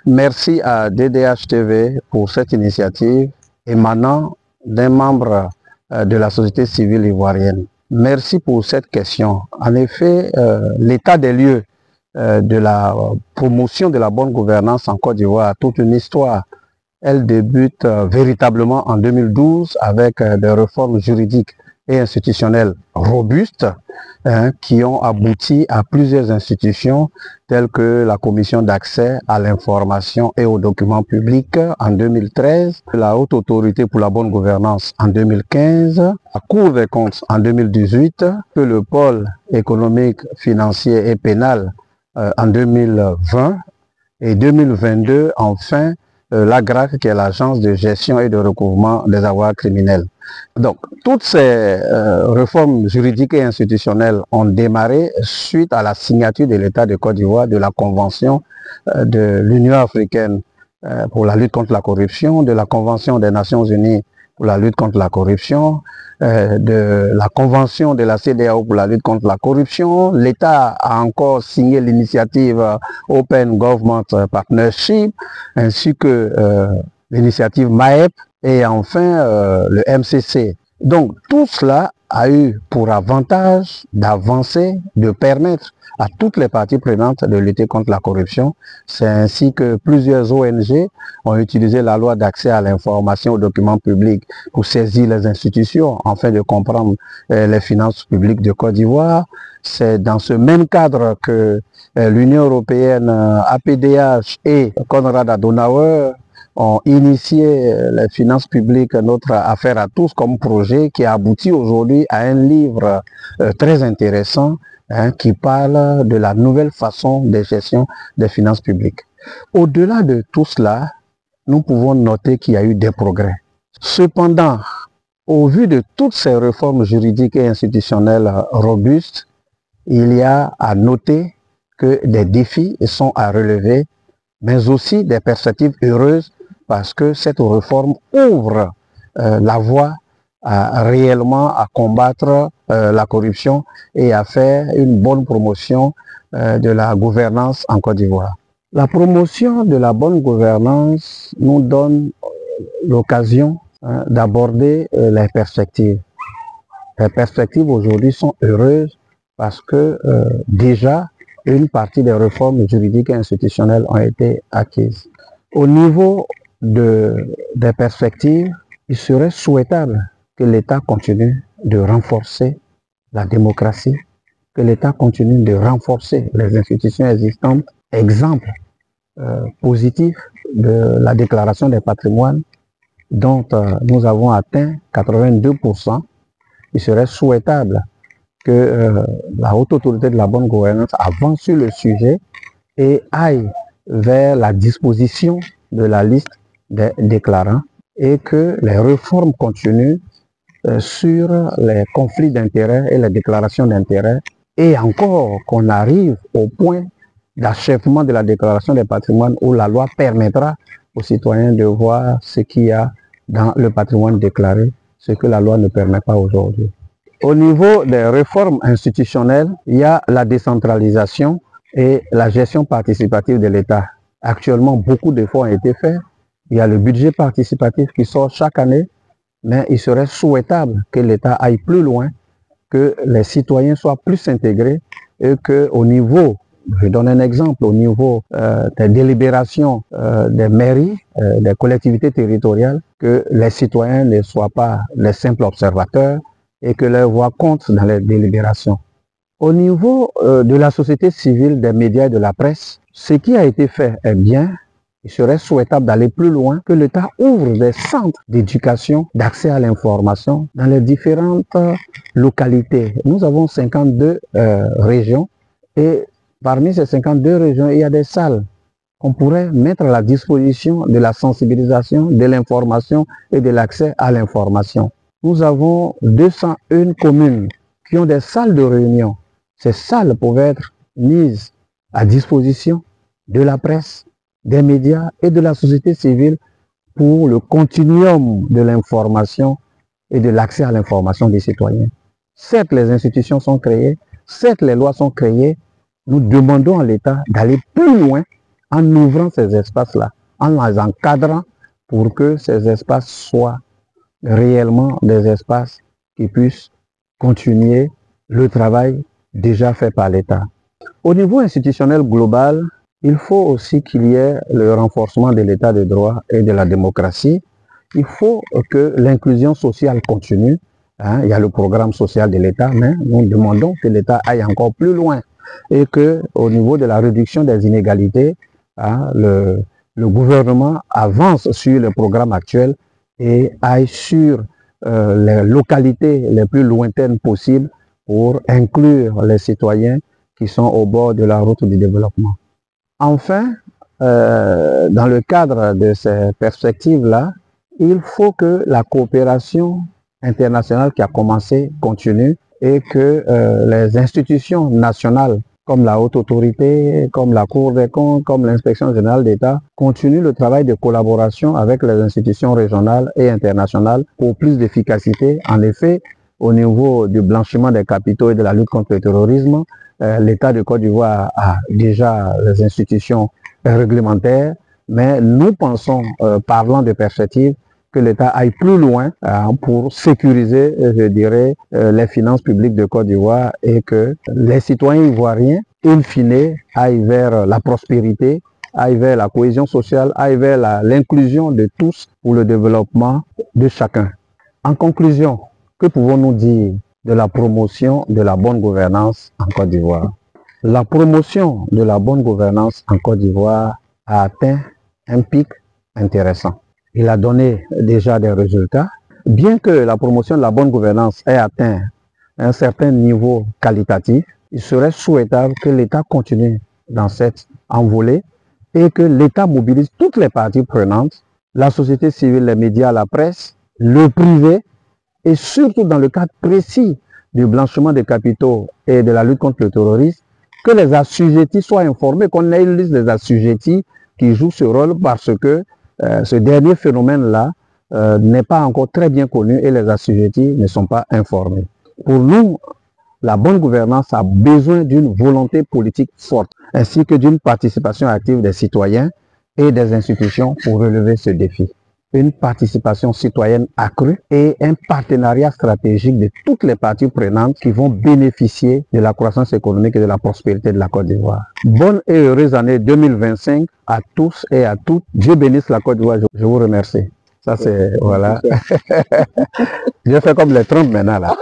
Merci à DDH TV pour cette initiative émanant d'un membre de la société civile ivoirienne. Merci pour cette question. En effet, l'état des lieux de la promotion de la bonne gouvernance en Côte d'Ivoire a toute une histoire. Elle débute véritablement en 2012 avec des réformes juridiques et institutionnelles robustes qui ont abouti à plusieurs institutions telles que la Commission d'accès à l'information et aux documents publics en 2013, la Haute Autorité pour la bonne gouvernance en 2015, la Cour des comptes en 2018, le Pôle économique, financier et pénal en 2020 et 2022, enfin, l'AGRAC, qui est l'agence de gestion et de recouvrement des avoirs criminels. Donc, toutes ces réformes juridiques et institutionnelles ont démarré suite à la signature de l'État de Côte d'Ivoire de la Convention de l'Union africaine pour la lutte contre la corruption, de la Convention des Nations Unies pour la lutte contre la corruption, de la Convention de la CEDEAO pour la lutte contre la corruption. L'État a encore signé l'initiative Open Government Partnership, ainsi que l'initiative MAEP et enfin le MCC. Donc tout cela a eu pour avantage d'avancer, de permettre à toutes les parties prenantes de lutter contre la corruption. C'est ainsi que plusieurs ONG ont utilisé la loi d'accès à l'information aux documents publics pour saisir les institutions afin de comprendre les finances publiques de Côte d'Ivoire. C'est dans ce même cadre que l'Union européenne, APDH et Konrad Adenauer ont initié les finances publiques, notre affaire à tous comme projet qui a abouti aujourd'hui à un livre très intéressant qui parle de la nouvelle façon de gestion des finances publiques. Au-delà de tout cela, nous pouvons noter qu'il y a eu des progrès. Cependant, au vu de toutes ces réformes juridiques et institutionnelles robustes, il y a à noter que des défis sont à relever, mais aussi des perspectives heureuses parce que cette réforme ouvre la voie réellement à combattre la corruption et à faire une bonne promotion de la gouvernance en Côte d'Ivoire. La promotion de la bonne gouvernance nous donne l'occasion d'aborder les perspectives. Les perspectives aujourd'hui sont heureuses parce que déjà une partie des réformes juridiques et institutionnelles ont été acquises. Au niveau des perspectives, il serait souhaitable que l'État continue de renforcer la démocratie, que l'État continue de renforcer les institutions existantes. Exemple positif de la déclaration des patrimoines dont nous avons atteint 82%. Il serait souhaitable que la Haute Autorité de la bonne gouvernance avance sur le sujet et aille vers la disposition de la liste des déclarants et que les réformes continuent sur les conflits d'intérêts et les déclarations d'intérêts et encore qu'on arrive au point d'achèvement de la déclaration des patrimoines où la loi permettra aux citoyens de voir ce qu'il y a dans le patrimoine déclaré, ce que la loi ne permet pas aujourd'hui. Au niveau des réformes institutionnelles, il y a la décentralisation et la gestion participative de l'État. Actuellement, beaucoup d'efforts ont été faits. Il y a le budget participatif qui sort chaque année, mais il serait souhaitable que l'État aille plus loin, que les citoyens soient plus intégrés et qu'au niveau, je donne un exemple, au niveau des délibérations des mairies, des collectivités territoriales, que les citoyens ne soient pas les simples observateurs et que leur voix compte dans les délibérations. Au niveau de la société civile, des médias et de la presse, ce qui a été fait est bien. Il serait souhaitable d'aller plus loin, que l'État ouvre des centres d'éducation, d'accès à l'information dans les différentes localités. Nous avons 52 régions et parmi ces 52 régions, il y a des salles qu'on pourrait mettre à la disposition de la sensibilisation, de l'information et de l'accès à l'information. Nous avons 201 communes qui ont des salles de réunion. Ces salles pouvaient être mises à disposition de la presse, des médias et de la société civile pour le continuum de l'information et de l'accès à l'information des citoyens. Certes, les institutions sont créées, certes, les lois sont créées, nous demandons à l'État d'aller plus loin en ouvrant ces espaces-là, en les encadrant pour que ces espaces soient réellement des espaces qui puissent continuer le travail déjà fait par l'État. Au niveau institutionnel global, il faut aussi qu'il y ait le renforcement de l'état de droit et de la démocratie. Il faut que l'inclusion sociale continue. Il y a le programme social de l'État, mais nous demandons que l'État aille encore plus loin et que, au niveau de la réduction des inégalités, le gouvernement avance sur le programme actuel et aille sur les localités les plus lointaines possibles pour inclure les citoyens qui sont au bord de la route du développement. Enfin, dans le cadre de ces perspectives-là, il faut que la coopération internationale qui a commencé continue et que les institutions nationales comme la Haute Autorité, comme la Cour des comptes, comme l'Inspection générale d'État, continuent le travail de collaboration avec les institutions régionales et internationales pour plus d'efficacité. En effet, au niveau du blanchiment des capitaux et de la lutte contre le terrorisme, l'État de Côte d'Ivoire a déjà les institutions réglementaires, mais nous pensons, parlant de perspectives, que l'État aille plus loin pour sécuriser, je dirais, les finances publiques de Côte d'Ivoire et que les citoyens ivoiriens, in fine, aillent vers la prospérité, aillent vers la cohésion sociale, aillent vers l'inclusion de tous pour le développement de chacun. En conclusion, que pouvons-nous dire de la promotion de la bonne gouvernance en Côte d'Ivoire? La promotion de la bonne gouvernance en Côte d'Ivoire a atteint un pic intéressant. Il a donné déjà des résultats. Bien que la promotion de la bonne gouvernance ait atteint un certain niveau qualitatif, il serait souhaitable que l'État continue dans cette envolée et que l'État mobilise toutes les parties prenantes, la société civile, les médias, la presse, le privé, et surtout dans le cadre précis du blanchiment des capitaux et de la lutte contre le terrorisme, que les assujettis soient informés, qu'on ait une liste des assujettis qui jouent ce rôle parce que ce dernier phénomène-là n'est pas encore très bien connu et les assujettis ne sont pas informés. Pour nous, la bonne gouvernance a besoin d'une volonté politique forte, ainsi que d'une participation active des citoyens et des institutions pour relever ce défi. Une participation citoyenne accrue et un partenariat stratégique de toutes les parties prenantes qui vont bénéficier de la croissance économique et de la prospérité de la Côte d'Ivoire. Bonne et heureuse année 2025 à tous et à toutes. Dieu bénisse la Côte d'Ivoire. Je vous remercie. Ça c'est, voilà. Je fais comme les Trump maintenant là.